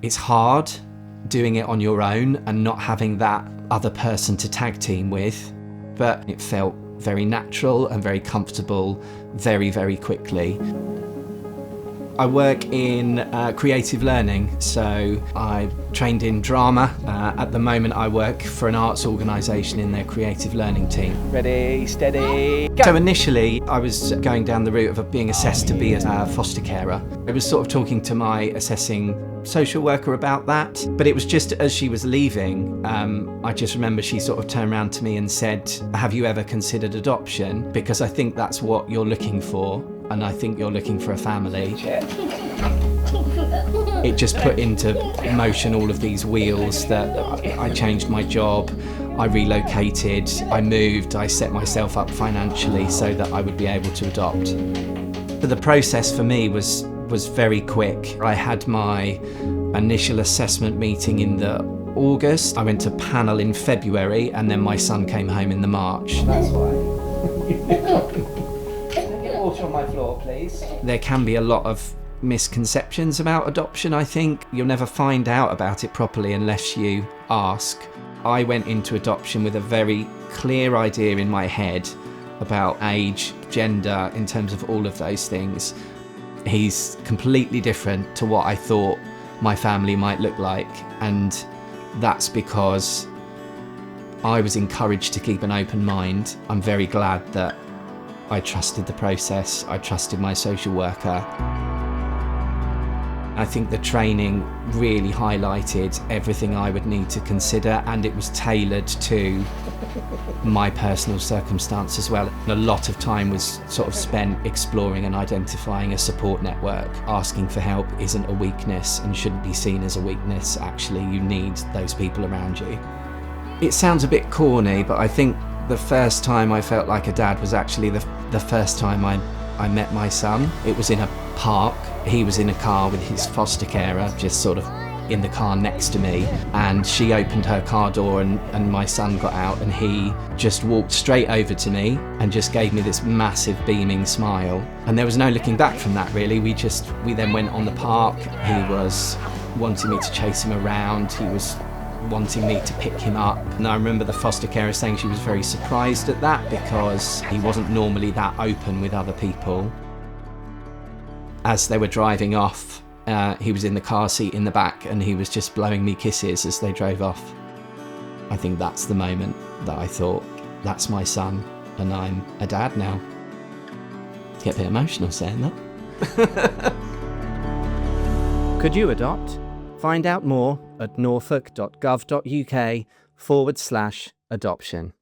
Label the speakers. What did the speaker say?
Speaker 1: It's hard doing it on your own and not having that other person to tag team with, but it felt very natural and very comfortable very, very quickly. I work in creative learning, so I trained in drama. At the moment I work for an arts organisation in their creative learning team.
Speaker 2: Ready, steady, go!
Speaker 1: So initially I was going down the route of being assessed to be a foster carer. I was sort of talking to my assessing social worker about that, but it was just as she was leaving, I just remember she sort of turned around to me and said, "Have you ever considered adoption? Because I think that's what you're looking for, and I think you're looking for a family." It just put into motion all of these wheels that I changed my job, I relocated, I moved, I set myself up financially so that I would be able to adopt. But the process for me was very quick. I had my initial assessment meeting in the August. I went to panel in February, and then my son came home in the March.
Speaker 2: That's why. Can I get water on my floor, please?
Speaker 1: There can be a lot of misconceptions about adoption, I think. You'll never find out about it properly unless you ask. I went into adoption with a very clear idea in my head about age, gender, in terms of all of those things. He's completely different to what I thought my family might look like, and that's because I was encouraged to keep an open mind. I'm very glad that I trusted the process, I trusted my social worker. I think the training really highlighted everything I would need to consider, and it was tailored to my personal circumstance as well. A lot of time was sort of spent exploring and identifying a support network. Asking for help isn't a weakness and shouldn't be seen as a weakness. Actually, you need those people around you. It sounds a bit corny, but I think the first time I felt like a dad was actually the first time I met my son. It was in a park. He was in a car with his foster carer, just sort of in the car next to me, and she opened her car door and my son got out, and he just walked straight over to me and just gave me this massive beaming smile. And there was no looking back from that, really. We then went on the park. He was wanting me to chase him around. He was wanting me to pick him up. And I remember the foster carer saying she was very surprised at that because he wasn't normally that open with other people. As they were driving off, he was in the car seat in the back and he was just blowing me kisses as they drove off. I think that's the moment that I thought, that's my son and I'm a dad now. I get a bit emotional saying that.
Speaker 2: Could you adopt? Find out more at norfolk.gov.uk/adoption.